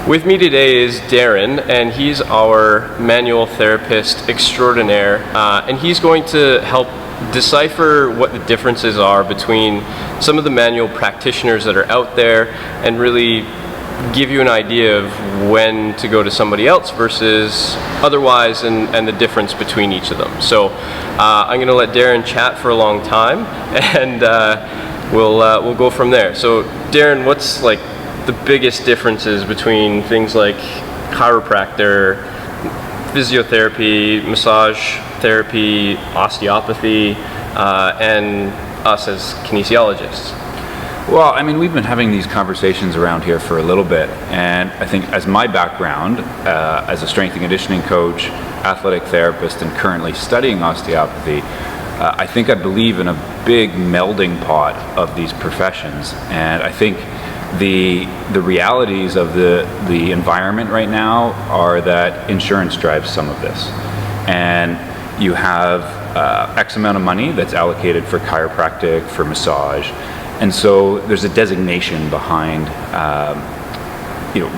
With me today is Darren, and he's our manual therapist extraordinaire, and he's going to help decipher what the differences are between some of the manual practitioners that are out there and really give you an idea of when to go to somebody else versus otherwise, and the difference between each of them. So I'm going to let Darren chat for a long time, and we'll go from there. So Darren, what's like the biggest differences between things like chiropractor, physiotherapy, massage therapy, osteopathy, and us as kinesiologists? Well, I mean, we've been having these conversations around here for a little bit, and I think as my background as a strength and conditioning coach, athletic therapist, and currently studying osteopathy, I think I believe in a big melding pot of these professions. And I think the realities of the environment right now are that insurance drives some of this. And you have X amount of money that's allocated for chiropractic, for massage. And so there's a designation behind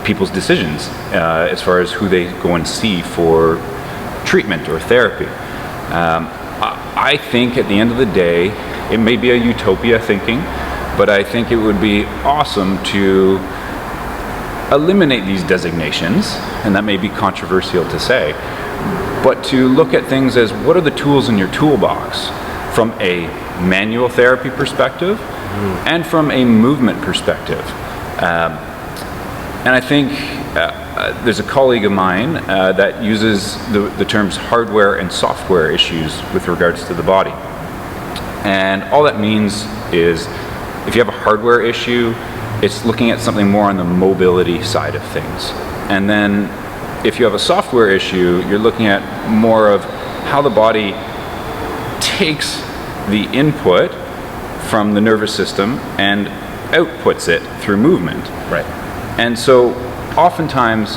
people's decisions as far as who they go and see for treatment or therapy. I think at the end of the day, it may be a utopia thinking, but I think it would be awesome to eliminate these designations, and that may be controversial to say, but to look at things as what are the tools in your toolbox from a manual therapy perspective and from a movement perspective. And I think there's a colleague of mine that uses the terms hardware and software issues with regards to the body. And all that means is if you have a hardware issue, it's looking at something more on the mobility side of things. And then if you have a software issue, you're looking at more of how the body takes the input from the nervous system and outputs it through movement. Right. And so oftentimes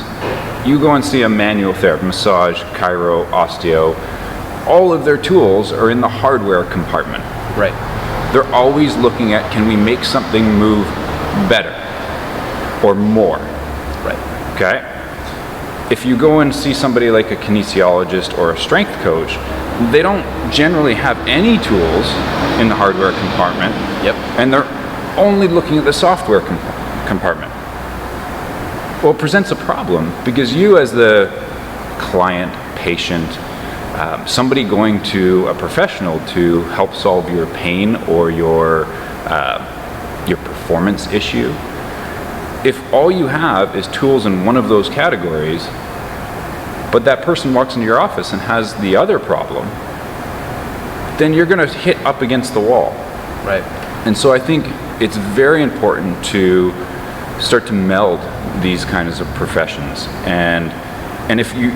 you go and see a manual therapist, massage, chiro, osteo, all of their tools are in the hardware compartment. Right. They're always looking at, can we make something move better or more? Right. Okay? If you go and see somebody like a kinesiologist or a strength coach, they don't generally have any tools in the hardware compartment. Yep. And they're only looking at the software compartment. Well, it presents a problem because you as the client, patient, somebody going to a professional to help solve your pain or your performance issue, if all you have is tools in one of those categories, but that person walks into your office and has the other problem, then you're going to hit up against the wall. Right. And so I think it's very important to start to meld these kinds of professions. And if you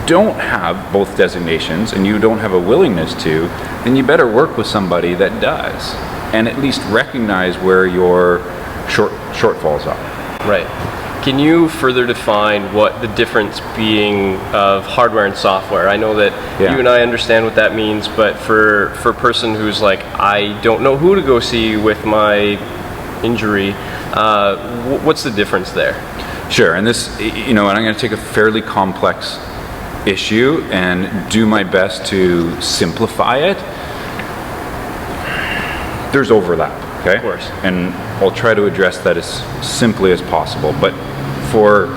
don't have both designations and you don't have a willingness to, then you better work with somebody that does, and at least recognize where your shortfalls are. Right. Can you further define what the difference being of hardware and software? I know that you and I understand what that means, but for a person who's like, I don't know who to go see with my injury, what's the difference there? Sure, and this, and I'm going to take a fairly complex issue and do my best to simplify it. There's overlap, okay? Of course. And I'll try to address that as simply as possible, but for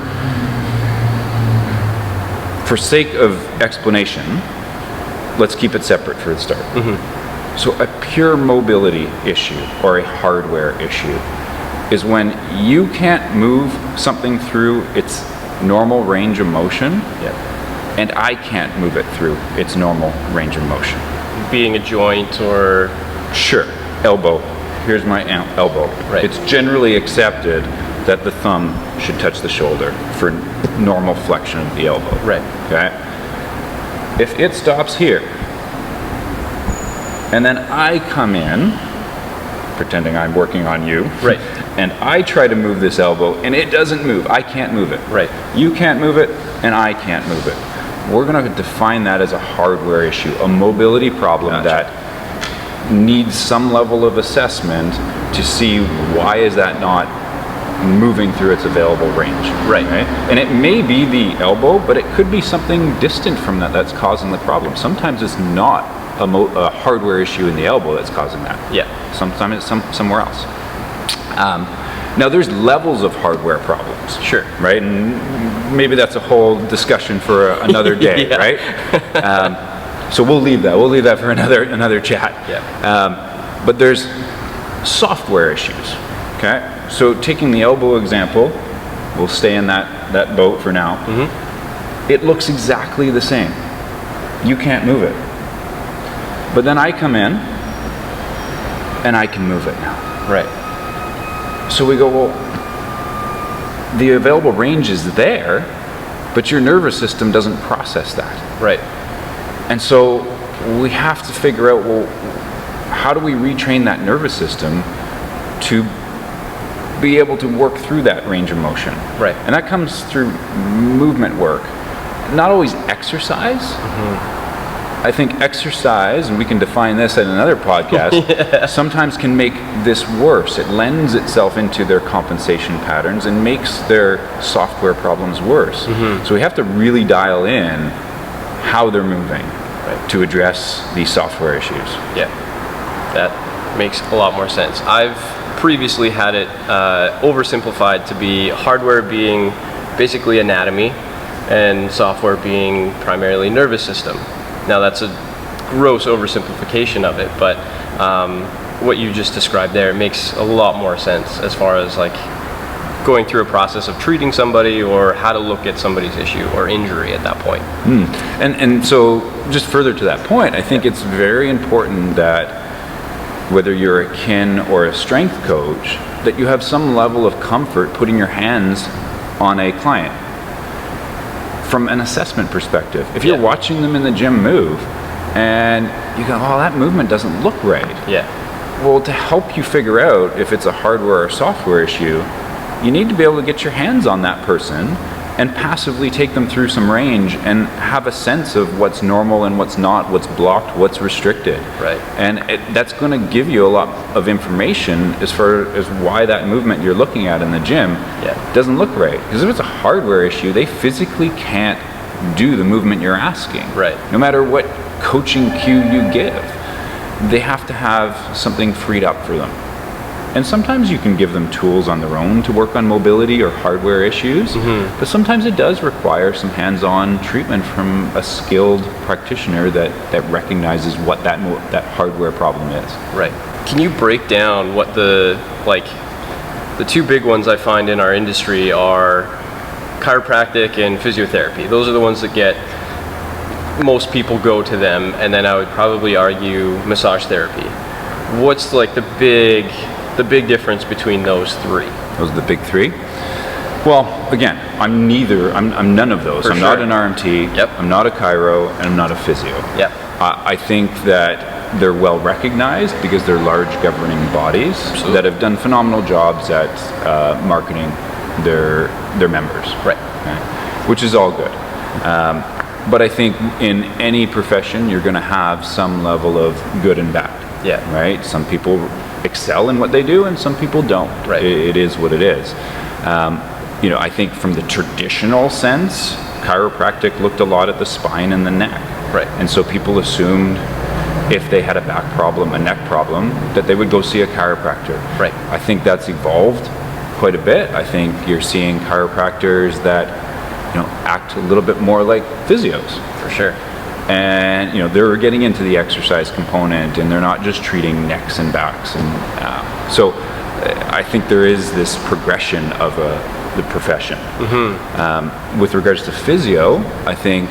sake of explanation, let's keep it separate for the start. Mm-hmm. So a pure mobility issue or a hardware issue is when you can't move something through its normal range of motion, and I can't move it through its normal range of motion. Being a joint or... Sure, elbow. Here's my elbow. Right. It's generally accepted that the thumb should touch the shoulder for normal flexion of the elbow. Right. Okay? If it stops here, and then I come in, pretending I'm working on you, right, and I try to move this elbow, and it doesn't move. I can't move it. Right. You can't move it, and I can't move it. We're going to define that as a hardware issue, a mobility problem that needs some level of assessment to see why is that not moving through its available range. Right. And it may be the elbow, but it could be something distant from that that's causing the problem. Sometimes it's not a hardware issue in the elbow that's causing that. Yeah. Sometimes it's somewhere else. Now there's levels of hardware problems. Sure. Right? And maybe that's a whole discussion for another day, right? So we'll leave that. We'll leave that for another chat. Yeah. But there's software issues. Okay? So taking the elbow example, we'll stay in that boat for now. Mm-hmm. It looks exactly the same. You can't move it. But then I come in and I can move it now. Right. So we go, well, the available range is there, but your nervous system doesn't process that. Right. And so we have to figure out, well, how do we retrain that nervous system to be able to work through that range of motion? Right. And that comes through movement work, not always exercise. Mm-hmm. I think exercise, and we can define this at another podcast, sometimes can make this worse. It lends itself into their compensation patterns and makes their software problems worse. Mm-hmm. So we have to really dial in how they're moving to address these software issues. Yeah, that makes a lot more sense. I've previously had it oversimplified to be hardware being basically anatomy and software being primarily nervous system. Now that's a gross oversimplification of it, but what you just described there makes a lot more sense as far as like going through a process of treating somebody or how to look at somebody's issue or injury at that point. And so just further to that point, I think it's very important that whether you're a kin or a strength coach, that you have some level of comfort putting your hands on a client. From an assessment perspective, if you're watching them in the gym move and you go, oh, that movement doesn't look right. Yeah. Well, to help you figure out if it's a hardware or software issue, you need to be able to get your hands on that person and passively take them through some range and have a sense of what's normal and what's not, what's blocked, what's restricted. Right. And that's going to give you a lot of information as far as why that movement you're looking at in the gym doesn't look right. Because if it's a hardware issue, they physically can't do the movement you're asking. Right. No matter what coaching cue you give, they have to have something freed up for them. And sometimes you can give them tools on their own to work on mobility or hardware issues, but sometimes it does require some hands-on treatment from a skilled practitioner that recognizes what that hardware problem is. Right. Can you break down what the two big ones I find in our industry are chiropractic and physiotherapy? Those are the ones that get most people go to them, and then I would probably argue massage therapy. What's like the big difference between those three? Those are the big three? Well, again, I'm none of those. I'm not an RMT, I'm not a chiro, and I'm not a physio. Yep. I think that they're well recognized because they're large governing bodies that have done phenomenal jobs at marketing their members. Right. Okay? Which is all good. But I think in any profession, you're going to have some level of good and bad. Yeah. Right? Some people excel in what they do and some people don't. Right. It is what it is. I think from the traditional sense, chiropractic looked a lot at the spine and the neck. Right. And so people assumed if they had a back problem, a neck problem, that they would go see a chiropractor. Right. I think that's evolved quite a bit. I think you're seeing chiropractors that act a little bit more like physios. For sure. And they're getting into the exercise component, and they're not just treating necks and backs. And so I think there is this progression of the profession. With regards to physio, I think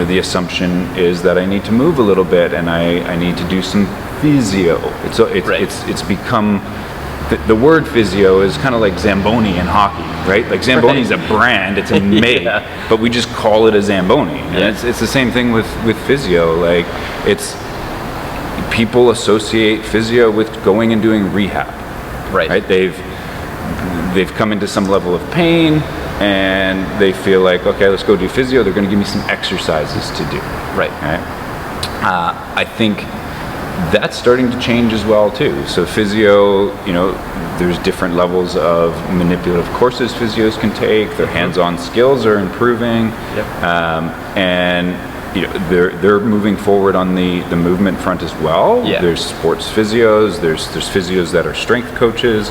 the assumption is that I need to move a little bit, and I need to do some physio. It's become the word physio is kind of like Zamboni in hockey, right? Like Zamboni's a brand, it's a make, but we just call it a Zamboni. And it's the same thing with physio. Like it's people associate physio with going and doing rehab. Right? They've come into some level of pain and they feel like, okay, let's go do physio. They're going to give me some exercises to do. Right. I think that's starting to change as well too. So physio, there's different levels of manipulative courses physios can take. Their hands-on skills are improving, and they're moving forward on the movement front as well. Yeah. There's sports physios. There's physios that are strength coaches,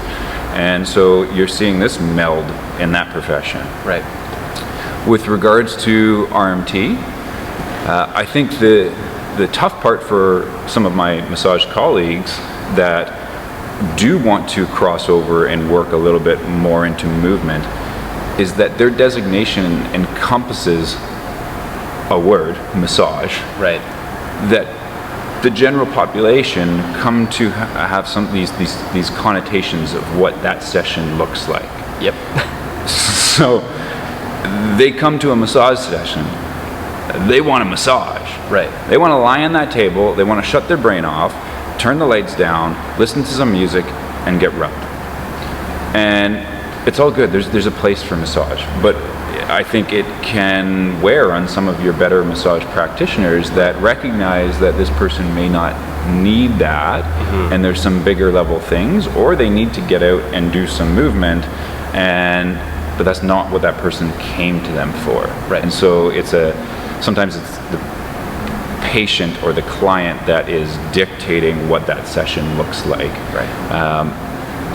and so you're seeing this meld in that profession. Right. With regards to RMT, I think the tough part for some of my massage colleagues that do want to cross over and work a little bit more into movement is that their designation encompasses a word, massage, Right. that the general population come to have some these connotations of what that session looks like. Yep. So they come to a massage session, they want a massage. Right. They want to lie on that table, they want to shut their brain off, turn the lights down, listen to some music, and get rubbed. And it's all good, there's a place for massage, but I think it can wear on some of your better massage practitioners that recognize that this person may not need that, and there's some bigger level things, or they need to get out and do some movement, but that's not what that person came to them for. Right. And so sometimes it's the patient or the client that is dictating what that session looks like. Right.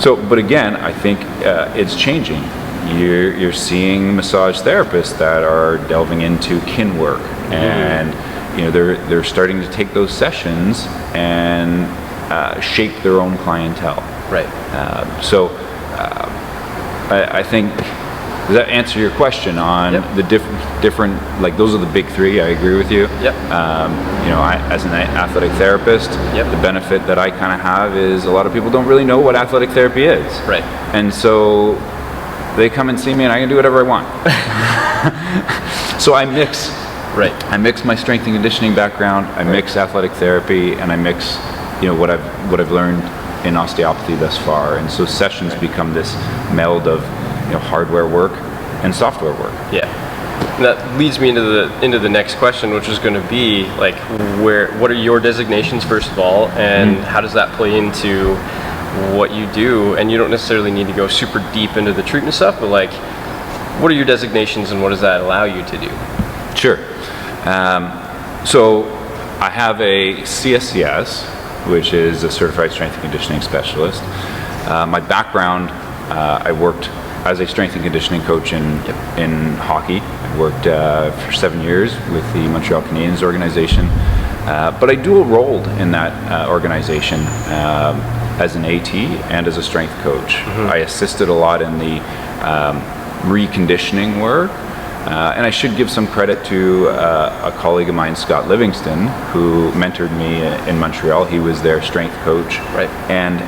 But again, I think it's changing. You're seeing massage therapists that are delving into kin work, and they're starting to take those sessions and shape their own clientele. Right. I think, does that answer your question on the different, like those are the big three? I agree with you. Yep. As an athletic therapist, Yep. the benefit that I kind of have is a lot of people don't really know what athletic therapy is. Right. And so they come and see me and I can do whatever I want. So I mix. Right. I mix my strength and conditioning background, I mix athletic therapy, and I mix, what I've learned in osteopathy thus far. And so sessions become this meld of, hardware work and software work. Yeah. And that leads me into the next question, which is going to be like, what are your designations first of all, and how does that play into what you do? And you don't necessarily need to go super deep into the treatment stuff, but like, what are your designations and what does that allow you to do? Sure. So I have a CSCS, which is a Certified Strength and Conditioning Specialist. My background, I worked as a strength and conditioning coach in hockey. I worked for 7 years with the Montreal Canadiens organization, but I dual-rolled in that organization as an AT and as a strength coach. I assisted a lot in the reconditioning work, and I should give some credit to a colleague of mine, Scott Livingston, who mentored me in Montreal. He was their strength coach, Right. And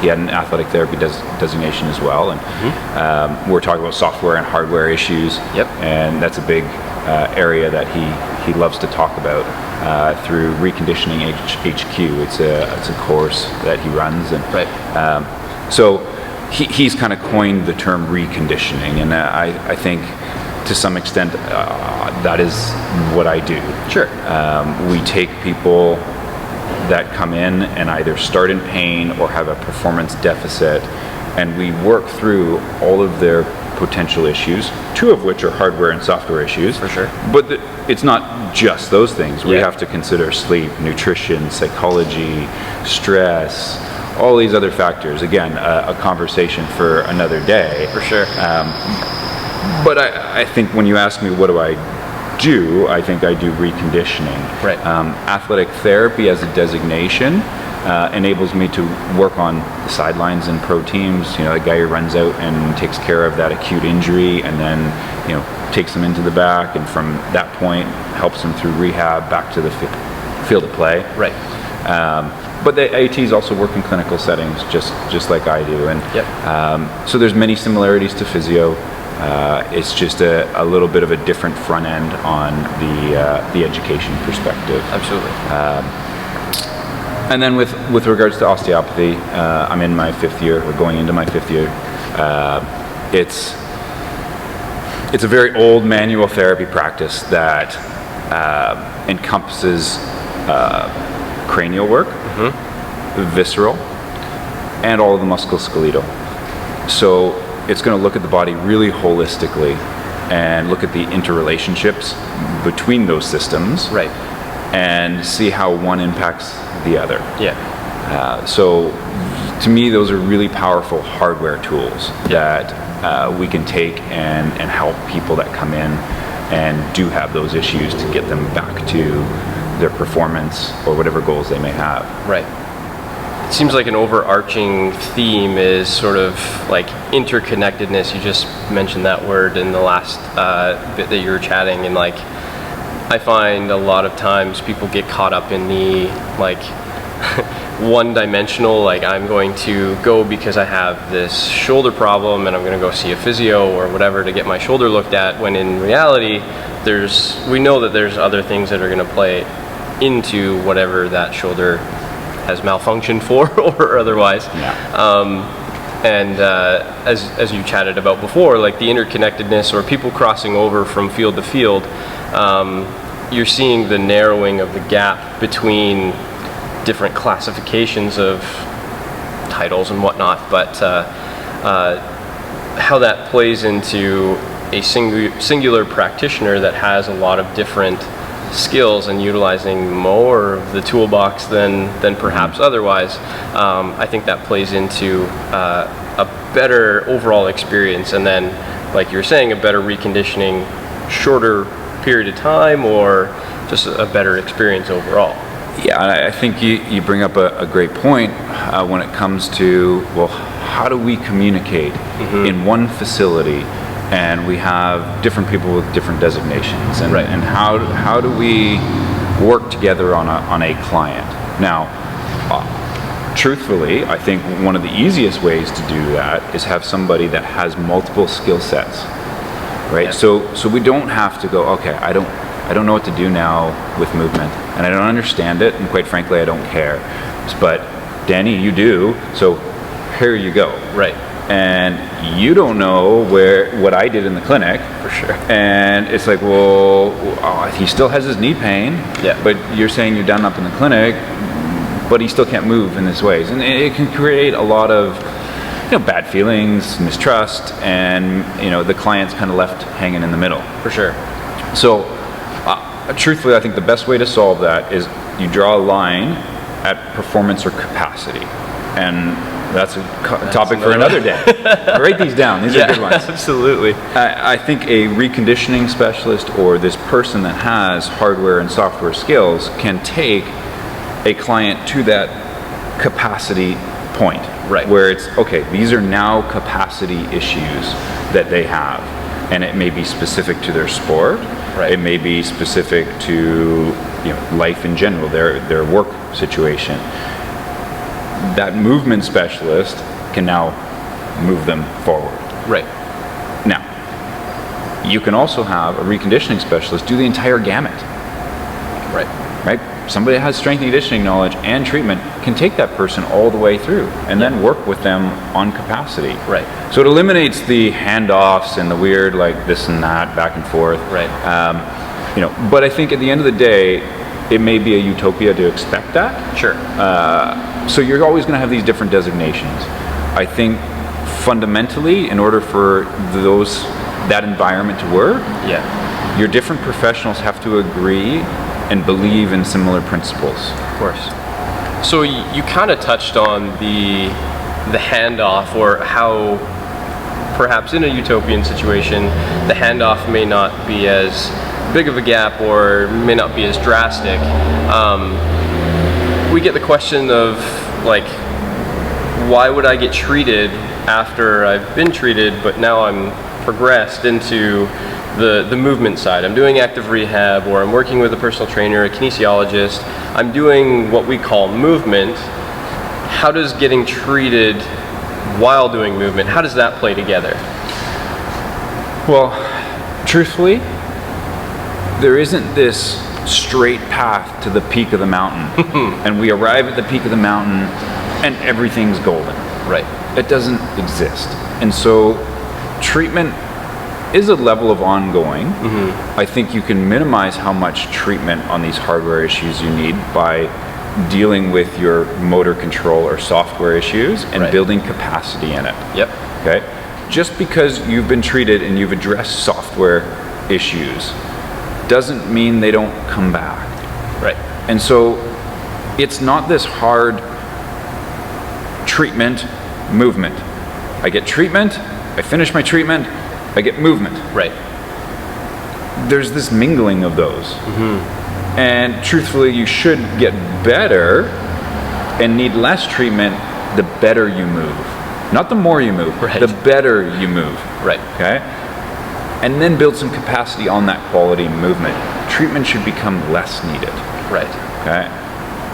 he had an athletic therapy designation as well. And we're talking about software and hardware issues. Yep. And that's a big area that he loves to talk about through Reconditioning HQ. It's a course that he runs, and Right. so he's kind of coined the term reconditioning, and I think to some extent that is what I do. Sure. We take people that come in and either start in pain or have a performance deficit, and we work through all of their potential issues, two of which are hardware and software issues. For sure. But it's not just those things. We Yeah. have to consider sleep, nutrition, psychology, stress, all these other factors. Again, a conversation for another day. For sure. But I think when you ask me what do, I think I do reconditioning. Right. Athletic therapy as a designation enables me to work on the sidelines in pro teams. The guy who runs out and takes care of that acute injury, and then takes them into the back, and from that point helps them through rehab back to the field of play. Right. But the ATs also work in clinical settings, just like I do, and Yep. so there's many similarities to physio. It's just a little bit of a different front end on the education perspective. Absolutely. And then with regards to osteopathy, I'm in my 5th year, or going into my 5th year. It's a very old manual therapy practice that encompasses cranial work, visceral, and all of the musculoskeletal. So it's going to look at the body really holistically and look at the interrelationships between those systems, Right. and see how one impacts the other. Yeah. So to me, those are really powerful hardware tools that we can take and help people that come in and do have those issues to get them back to their performance or whatever goals they may have. Right. It seems like an overarching theme is sort of like interconnectedness. You just mentioned that word in the last bit that you were chatting, and like I find a lot of times people get caught up in the like one-dimensional, like I'm going to go because I have this shoulder problem and I'm going to go see a physio or whatever to get my shoulder looked at, when in reality we know that there's other things that are going to play into whatever that shoulder has malfunctioned for or otherwise. And as you chatted about before, like the interconnectedness or people crossing over from field to field, you're seeing the narrowing of the gap between different classifications of titles and whatnot, but how that plays into a singular practitioner that has a lot of different skills and utilizing more of the toolbox than perhaps otherwise. I think that plays into a better overall experience, and then, like you were saying, a better reconditioning, shorter period of time, or just a better experience overall. Yeah, I think you bring up a great point when it comes to, well, how do we communicate in one facility, and we have different people with different designations, and, and how do we work together on a client? Now, truthfully, I think one of the easiest ways to do that is have somebody that has multiple skill sets, right? Yeah. So we don't have to go, okay, I don't know what to do now with movement, and I don't understand it, and quite frankly, I don't care. But Danny, you do, so here you go. Right. And you don't know what I did in the clinic. For sure. And it's like, well, he still has his knee pain, but you're saying you're done up in the clinic, but he still can't move in these ways. And it can create a lot of bad feelings, mistrust, and the client's kind of left hanging in the middle. For sure. So truthfully, I think the best way to solve that is you draw a line at performance or capacity. And that's a topic for another day. Write these down. These are good ones. Absolutely. I think a reconditioning specialist or this person that has hardware and software skills can take a client to that capacity point. Right. Where it's, okay, these are now capacity issues that they have. And it may be specific to their sport. Right. It may be specific to life in general, their work situation. That movement specialist can now move them forward. Right. Now, you can also have a reconditioning specialist do the entire gamut. Right. Right? Somebody that has strength and conditioning knowledge and treatment can take that person all the way through and then work with them on capacity. Right. So it eliminates the handoffs and the weird like this and that back and forth. Right. But I think at the end of the day, it may be a utopia to expect that. Sure. So you're always going to have these different designations. I think fundamentally, in order for that environment to work, your different professionals have to agree and believe in similar principles. Of course. So you kind of touched on the handoff, or how perhaps in a utopian situation, the handoff may not be as big of a gap or may not be as drastic. We get the question of like, why would I get treated after I've been treated, but now I'm progressed into the movement side? I'm doing active rehab, or I'm working with a personal trainer, a kinesiologist. I'm doing what we call movement. How does getting treated while doing movement, how does that play together? Well, truthfully, there isn't this straight path to the peak of the mountain and we arrive at the peak of the mountain and everything's golden. Right. It doesn't exist. And so treatment is a level of ongoing. I think you can minimize how much treatment on these hardware issues you need by dealing with your motor control or software issues and Right. building capacity in it. Yep. Okay? Just because you've been treated and you've addressed software issues doesn't mean they don't come back. Right. And so it's not this hard treatment, movement. I get treatment, I finish my treatment, I get movement. Right. There's this mingling of those. And truthfully, you should get better and need less treatment the better you move. Not the more you move, Right. the better you move. Right. Okay? And then build some capacity on that quality movement. Treatment should become less needed. Right. Okay?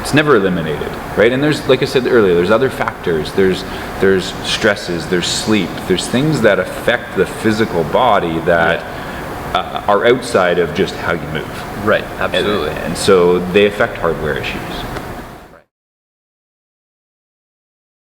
It's never eliminated, right? And there's, like I said earlier, there's other factors. There's stresses, there's sleep, there's things that affect the physical body that are outside of just how you move. Right. Absolutely. And so they affect hardware issues.